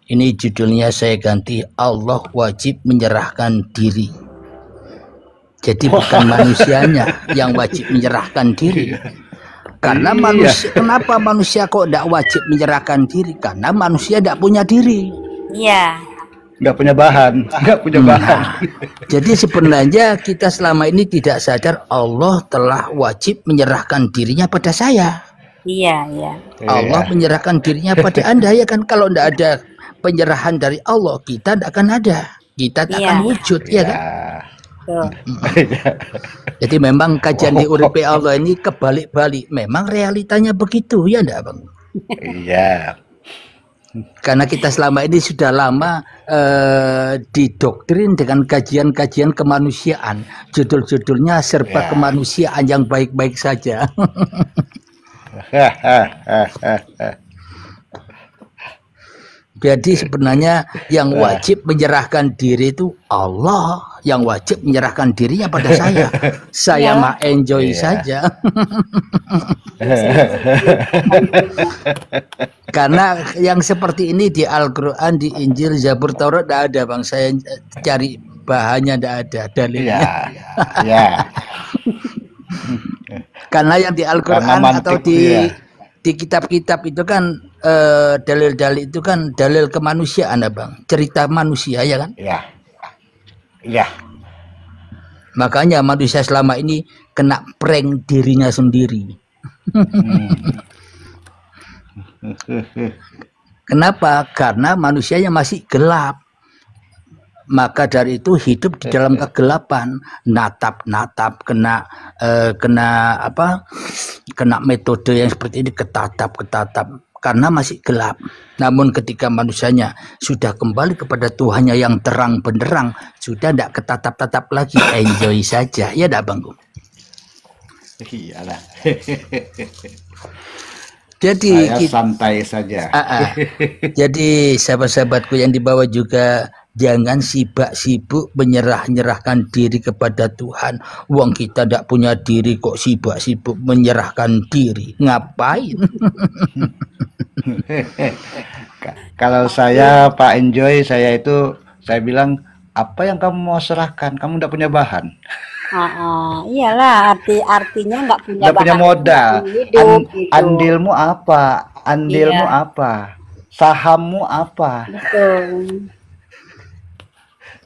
Ini judulnya saya ganti, Allah wajib menyerahkan diri. Jadi bukan manusianya yang wajib menyerahkan diri. Karena manusia, kenapa manusia kok tidak wajib menyerahkan diri? Karena manusia tidak punya diri. Iya. Nggak punya bahan, nggak punya bahan. Jadi sebenarnya kita selama ini tidak sadar Allah telah wajib menyerahkan dirinya pada saya. Iya, iya. Allah menyerahkan dirinya pada Anda, ya kan? Kalau tidak ada penyerahan dari Allah, kita tidak akan ada. Kita tidak akan wujud, ya kan? Jadi memang kajian di Uripe Allah ini kebalik-balik. Memang realitanya begitu, ya enggak, Bang? Iya. Karena kita selama ini sudah lama didoktrin dengan kajian-kajian kemanusiaan. Judul-judulnya serba kemanusiaan yang baik-baik saja. Jadi sebenarnya yang wajib menyerahkan diri itu Allah, yang wajib menyerahkan dirinya pada saya. Saya mah enjoy saja. Karena yang seperti ini di Al-Quran, di Injil, Zabur, Taurat tidak ada, Bang. Saya cari bahannya tidak ada, dalilnya. Karena yang di Al-Quran atau di kitab-kitab itu kan dalil-dalil itu kan dalil kemanusiaan, Bang. Cerita manusia, ya kan? Iya. Makanya manusia selama ini kena prank dirinya sendiri. Kenapa? Karena manusianya masih gelap. Maka dari itu hidup di dalam kegelapan, natap-natap, kena metode yang seperti ini, ketatap karena masih gelap. Namun ketika manusianya sudah kembali kepada Tuhannya yang terang benderang, sudah tidak ketatap-tatap lagi, enjoy saja, ya tidak, Bang? Iyalah. Jadi saya santai saja. Jadi sahabat-sahabatku yang dibawa juga, jangan sibuk-sibuk menyerahkan diri kepada Tuhan. Uang kita tidak punya diri kok sibuk-sibuk menyerahkan diri. Ngapain? Kalau saya Pak Enjoy, saya bilang, apa yang kamu mau serahkan? Kamu tidak punya bahan. Iyalah, artinya nggak punya modal. Hidup, gitu. Andilmu apa? Apa? Sahammu apa? Betul.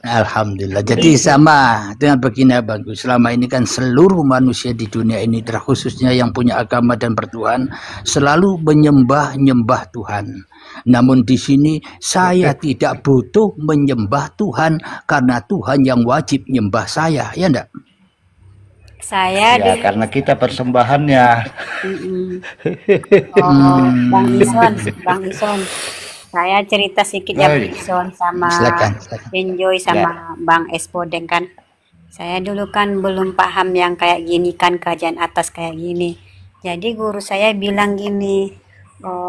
Alhamdulillah. Jadi sama dengan begini, Bang. Selama ini kan seluruh manusia di dunia ini, terkhususnya yang punya agama dan bertuhan, selalu menyembah Tuhan. Namun di sini saya tidak butuh menyembah Tuhan karena Tuhan yang wajib menyembah saya, ya enggak? Saya karena kita persembahannya. Bang Ison. Saya cerita sedikit ya, Bang Ison, sama silakan. Enjoy sama Bang Espodeng kan. Saya dulu kan belum paham yang kayak gini kan, kajian atas kayak gini. Jadi guru saya bilang gini,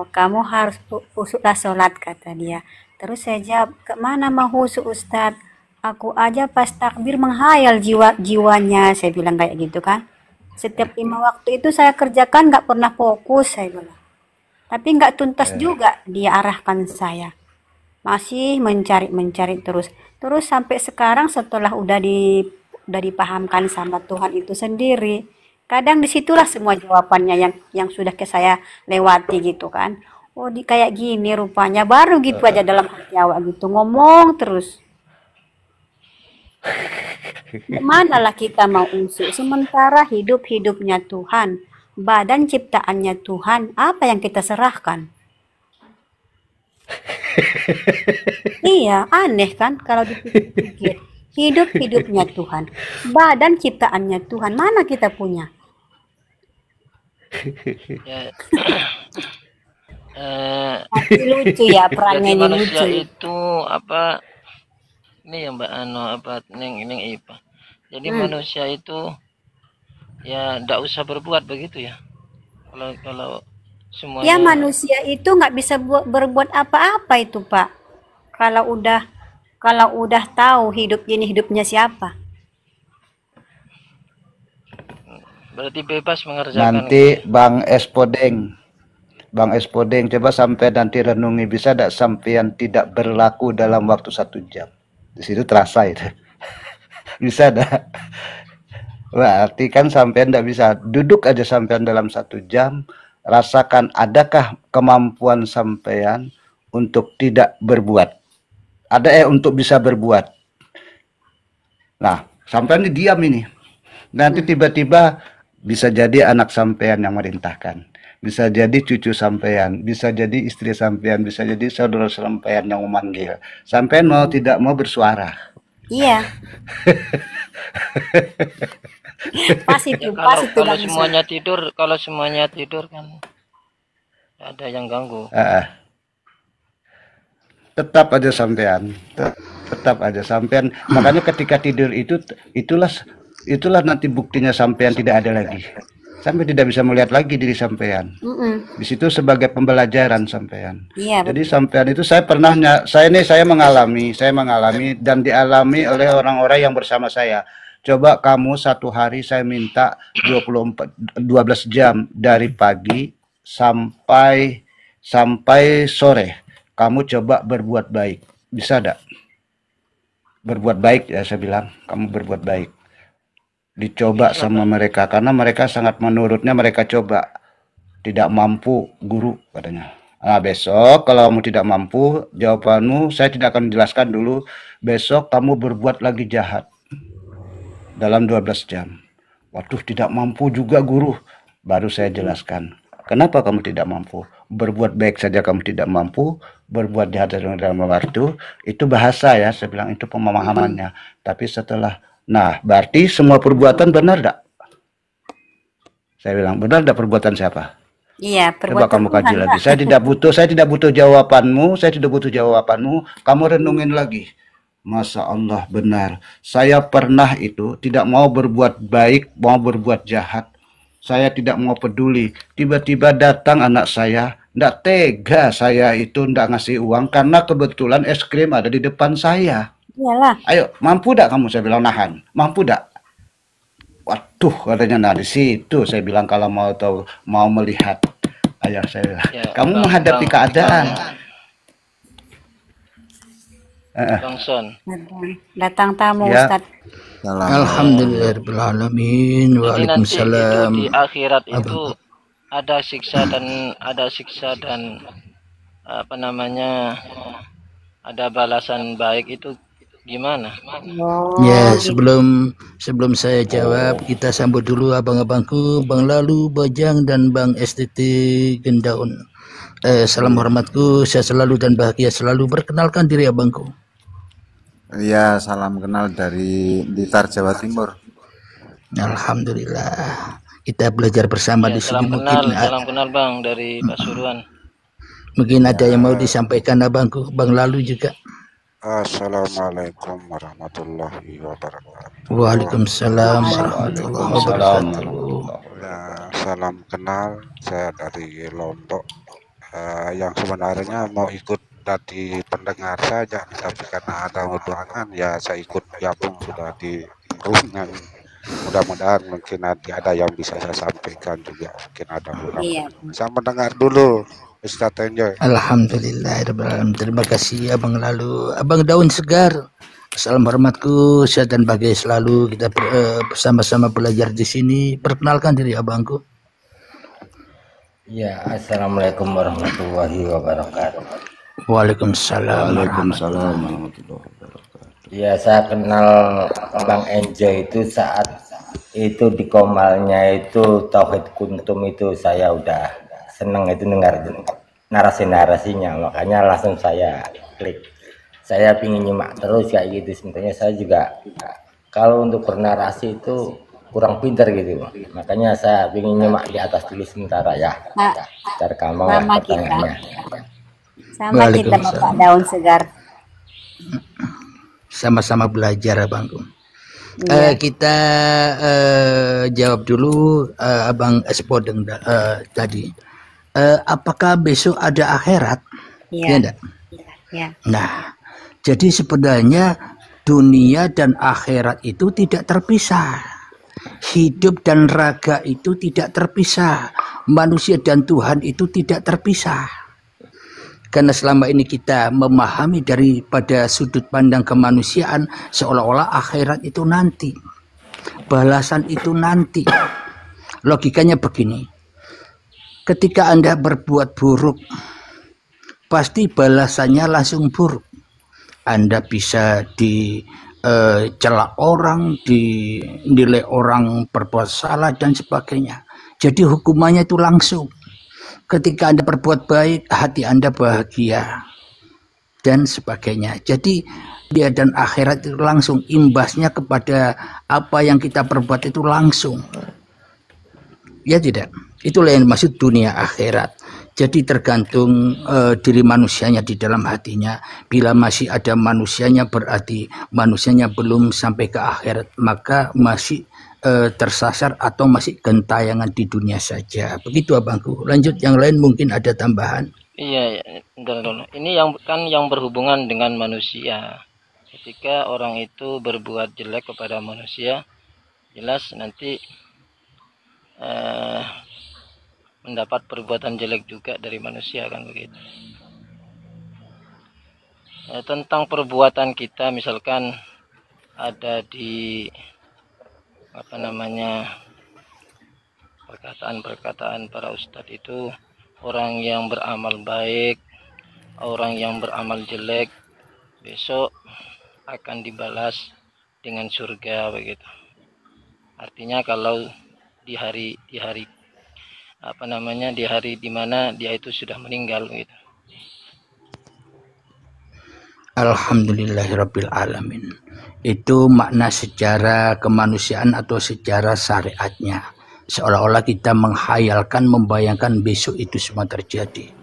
kamu harus usuklah sholat, kata dia. Terus saya jawab, kemana mau husuk Ustadz? Aku aja pas takbir menghayal jiwanya, saya bilang kayak gitu kan. Setiap 5 waktu itu saya kerjakan nggak pernah fokus, saya bilang. Tapi nggak tuntas juga dia arahkan saya. Masih mencari terus. Terus sampai sekarang setelah udah dipahamkan sama Tuhan itu sendiri. Kadang disitulah semua jawabannya yang sudah ke saya lewati gitu kan. Oh kayak gini rupanya, baru gitu aja dalam hati awak gitu, ngomong terus. Manalah kita mau usuk, sementara hidupnya Tuhan, badan ciptaannya Tuhan, apa yang kita serahkan? Iya, aneh kan kalau dipikir. Hidupnya Tuhan, badan ciptaannya Tuhan, mana kita punya? Lucu ya, perannya ini lucu. Itu apa? Ini ya Mbak Neng Ipa. Jadi manusia itu ya ndak usah berbuat begitu ya. Kalau semuanya. Ya manusia itu nggak bisa berbuat apa-apa itu Pak. Kalau udah tahu hidupnya siapa. Berarti bebas mengerjakan. Nanti Bang Espodeng Bang Espodeng, coba sampai nanti renungi, bisa tidak sampean tidak berlaku dalam waktu 1 jam? Di situ terasa itu. Bisa tidak? Berarti kan sampean tidak bisa. Duduk aja sampean dalam 1 jam, rasakan adakah kemampuan sampean untuk tidak berbuat. Ada untuk bisa berbuat. Nah, sampean ini diam ini. Nanti tiba-tiba bisa jadi anak sampean yang merintahkan. Bisa jadi cucu sampean, bisa jadi istri sampean, bisa jadi saudara sampean yang memanggil. Sampean mau tidak mau bersuara. Iya. Pas itu, pas itu Kalau Bang Yusuf. semuanya tidur kan nggak ada yang ganggu. Tetap aja sampean, tetap aja sampean. Makanya ketika tidur itulah nanti buktinya sampean tidak ada lagi. Sampai tidak bisa melihat lagi diri sampean. Di situ sebagai pembelajaran sampean. Iya, Jadi sampean itu saya mengalami dan dialami oleh orang-orang yang bersama saya. Coba kamu 1 hari saya minta 12 jam dari pagi sampai sore. Kamu coba berbuat baik. Bisa enggak? Berbuat baik ya saya bilang, kamu berbuat baik. Dicoba sama mereka karena mereka sangat menurutnya mereka coba. Tidak mampu guru katanya. Nah, besok kalau kamu tidak mampu, jawabanmu saya tidak akan jelaskan dulu. Besok kamu berbuat lagi jahat dalam 12 jam. Waduh, tidak mampu juga guru. Baru saya jelaskan. Kenapa kamu tidak mampu? Berbuat baik saja kamu tidak mampu, berbuat jahat dalam waktu, itu bahasa ya, saya bilang itu pemahamannya. Tapi setelah, nah berarti semua perbuatan benar enggak? Saya bilang, benar enggak perbuatan siapa? Iya, Coba kamu Tuhan, kaji Pak. lagi. Saya tidak butuh jawabanmu, kamu renungin lagi. Masya Allah, benar. Saya pernah itu tidak mau berbuat baik, mau berbuat jahat. Saya tidak mau peduli. Tiba-tiba datang anak saya, ndak tega saya itu ndak ngasih uang karena kebetulan es krim ada di depan saya. Iyalah. Ayo, mampu ndak kamu? Saya bilang nahan. Mampu ndak? Waduh, katanya nah di situ saya bilang kalau mau tahu, mau melihat. Ayah saya bilang, Ya, kamu menghadapi keadaan. Bang Son. Datang tamu Ya. Ustadz. Alhamdulillahirrahmanirrahim. Jadi nanti itu Waalaikumsalam. di akhirat itu ada siksa dan apa namanya, ada balasan baik itu gimana? Ya, sebelum saya jawab, kita sambut dulu abang-abangku, Bang Lalu, Bajang, dan Bang STT Gendaun. Salam hormatku, sehat selalu dan bahagia selalu. Perkenalkan diri abangku. Iya, salam kenal dari Blitar, Jawa Timur. Alhamdulillah. Kita belajar bersama di sini. Salam kenal Bang dari Pasuruan. Mungkin ada yang mau disampaikan abangku, Bang Lalu juga. Assalamualaikum warahmatullahi wabarakatuh. Waalaikumsalam warahmatullahi wabarakatuh. Ya, salam kenal, saya dari Lombok. Yang sebenarnya mau ikut tadi pendengar saja, tapi karena ada undangan ya saya ikut gabung sudah di ruangan. Mudah-mudahan mungkin nanti ada yang bisa saya sampaikan juga, mungkin ada beberapa. Iya. Saya mendengar dulu, Ustadz Enjoy. Alhamdulillah, terima kasih Abang Lalu. Abang Daun Segar, salam hormatku, sehat dan bahagia selalu. Kita bersama-sama belajar di sini. Perkenalkan diri abangku. Ya, assalamualaikum warahmatullahi wabarakatuh. Waalaikumsalam. Waalaikumsalam warahmatullahi wabarakatuh. Ya, saya kenal Bang Enjoy itu saat itu di Komalnya itu Tauhid Kuntum itu saya udah seneng itu dengar narasi-narasinya, makanya langsung saya klik. Saya pingin nyimak terus kayak gitu. Sebenarnya saya juga kalau untuk bernarasi itu kurang pintar gitu, makanya saya pingin nyimak di atas dulu sementara ya. Ntar kamu Sama pertanyaannya. Sama kita Bapak Daun Segar. Sama-sama belajar abangku. Iya. Kita jawab dulu Abang Espodeng tadi. Apakah besok ada akhirat? Iya. Ya enggak? Ya. Nah, jadi sebenarnya dunia dan akhirat itu tidak terpisah. Hidup dan raga itu tidak terpisah. Manusia dan Tuhan itu tidak terpisah. Karena selama ini kita memahami daripada sudut pandang kemanusiaan seolah-olah akhirat itu nanti. Balasan itu nanti. Logikanya begini. Ketika Anda berbuat buruk, pasti balasannya langsung buruk. Anda bisa dicela orang, dinilai orang berbuat salah dan sebagainya. Jadi hukumannya itu langsung. Ketika Anda berbuat baik, hati Anda bahagia dan sebagainya. Jadi dia dan akhirat itu langsung, imbasnya kepada apa yang kita perbuat itu langsung. Ya tidak? Itulah yang dimaksud dunia akhirat. Jadi tergantung diri manusianya di dalam hatinya. Bila masih ada manusianya berarti manusianya belum sampai ke akhirat, maka masih tersasar atau masih gentayangan di dunia saja. Begitu abangku. Lanjut, yang lain mungkin ada tambahan. Iya, ini yang berhubungan dengan manusia. Ketika orang itu berbuat jelek kepada manusia, jelas nanti mendapat perbuatan jelek juga dari manusia, kan begitu. Tentang perbuatan kita, misalkan ada di perkataan-perkataan para ustadz itu, orang yang beramal baik, orang yang beramal jelek besok akan dibalas dengan surga, begitu. Artinya kalau di hari di mana dia itu sudah meninggal, gitu. Alhamdulillahirabbil alamin. Itu makna secara kemanusiaan atau secara syariatnya. Seolah-olah kita menghayalkan, membayangkan besok itu semua terjadi.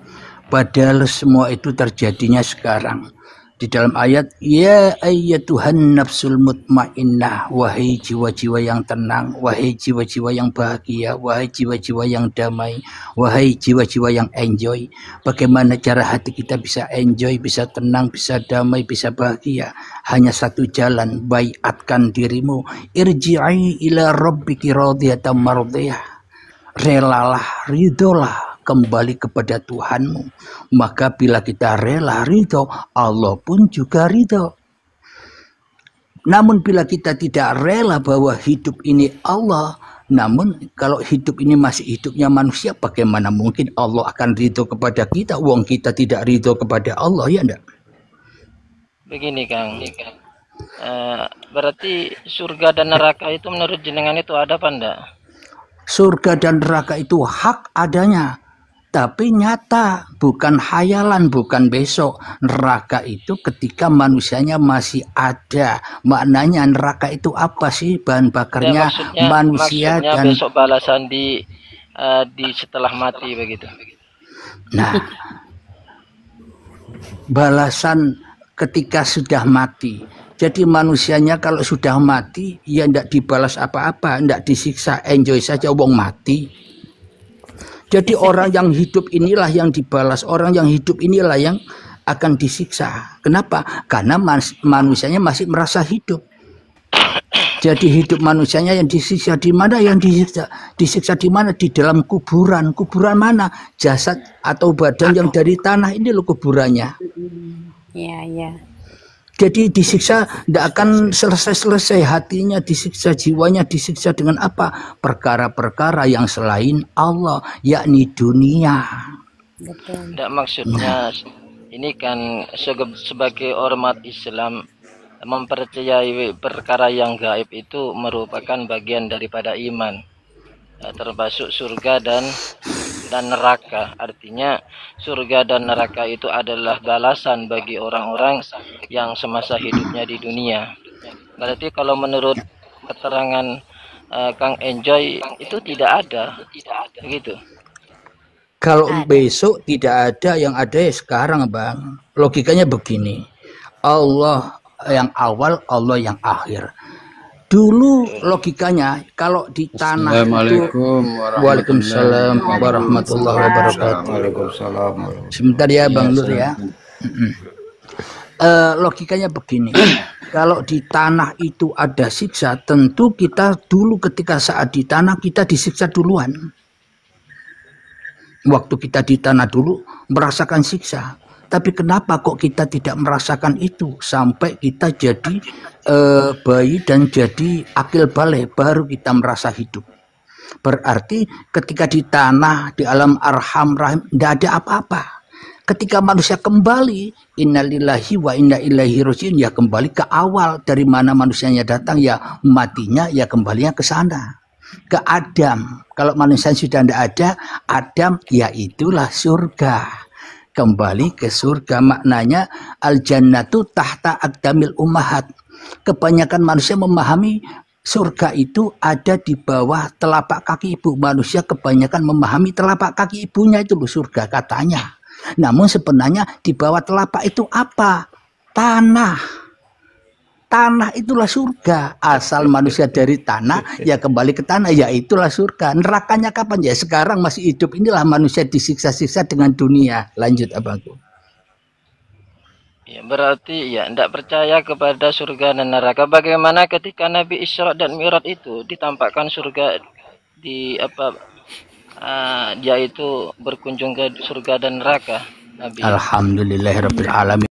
Padahal semua itu terjadinya sekarang. Di dalam ayat, ya ayyatuhan nafsul mutmainnah, wahai jiwa-jiwa yang tenang, wahai jiwa-jiwa yang bahagia, wahai jiwa-jiwa yang damai, wahai jiwa-jiwa yang enjoy. Bagaimana cara hati kita bisa enjoy, bisa tenang, bisa damai, bisa bahagia? Hanya satu jalan, baiatkan dirimu, irji'i ila rabbiki radiyatan mardiyah. Relalah, ridolah, kembali kepada Tuhanmu. Maka bila kita rela ridho, Allah pun juga ridho. Namun bila kita tidak rela bahwa hidup ini Allah, namun kalau hidup ini masih hidupnya manusia, bagaimana mungkin Allah akan ridho kepada kita? Wong kita tidak ridho kepada Allah, ya enggak? Begini Kang, berarti surga dan neraka itu menurut jenengan itu ada apa enggak? Surga dan neraka itu hak adanya, tapi nyata, bukan hayalan, bukan besok. Neraka itu ketika manusianya masih ada. Maknanya neraka itu apa sih? Bahan bakarnya Ya, manusia maksudnya dan besok balasan di setelah mati, begitu. nah, balasan ketika sudah mati. Jadi manusianya kalau sudah mati, ya tidak dibalas apa-apa, tidak disiksa, enjoy saja, wong mati. Jadi orang yang hidup inilah yang dibalas, orang yang hidup inilah yang akan disiksa. Kenapa? Karena manusianya masih merasa hidup. Jadi hidup manusianya yang disiksa di mana? Yang disiksa di mana? Di dalam kuburan. Kuburan mana? Jasad atau badan yang dari tanah, ini loh kuburannya. Iya, iya. Jadi disiksa tidak akan selesai-selesai, hatinya disiksa, jiwanya disiksa dengan apa? Perkara-perkara yang selain Allah, yakni dunia. Betul. Tidak, maksudnya ini kan sebagai ormas Islam mempercayai perkara yang gaib itu merupakan bagian daripada iman, termasuk surga dan neraka. Artinya surga dan neraka itu adalah balasan bagi orang-orang yang semasa hidupnya di dunia. Berarti kalau menurut keterangan Kang Enjoy itu tidak ada, begitu. Kalau besok tidak ada, yang ada ya sekarang, Bang. Logikanya begini, Allah yang awal, Allah yang akhir. Dulu logikanya kalau di tanah itu, Waalaikumsalam warahmatullahi wabarakatuh. Sebentar ya Bang Nur ya. Logikanya begini, Kalau di tanah itu ada siksa, tentu kita dulu ketika saat di tanah kita disiksa duluan. Waktu kita di tanah dulu merasakan siksa. Tapi kenapa kok kita tidak merasakan itu sampai kita jadi bayi dan jadi akil balik baru kita merasa hidup. Berarti ketika di tanah, di alam arham rahim, tidak ada apa-apa. Ketika manusia kembali, innalillahi wa inna ilaihi rajiun, ya kembali ke awal dari mana manusianya datang, ya matinya ya kembalinya ke sana, ke Adam. Kalau manusia sudah tidak ada, Adam ya itulah surga. Kembali ke surga, maknanya al jannatu tahta aqdamil ummahat. Kebanyakan manusia memahami surga itu ada di bawah telapak kaki ibu. Manusia kebanyakan memahami telapak kaki ibunya itu loh surga katanya. Namun sebenarnya di bawah telapak itu apa? Tanah. Tanah itulah surga. Asal manusia dari tanah, ya kembali ke tanah, ya itulah surga. Nerakanya kapan? Ya sekarang masih hidup. Inilah manusia disiksa-siksa dengan dunia. Lanjut abangku. Ya, berarti ya tidak percaya kepada surga dan neraka. Bagaimana ketika Nabi Isra dan Mi'raj itu ditampakkan surga di dia itu berkunjung ke surga dan neraka. Nabi. Alhamdulillahirabbil alamin.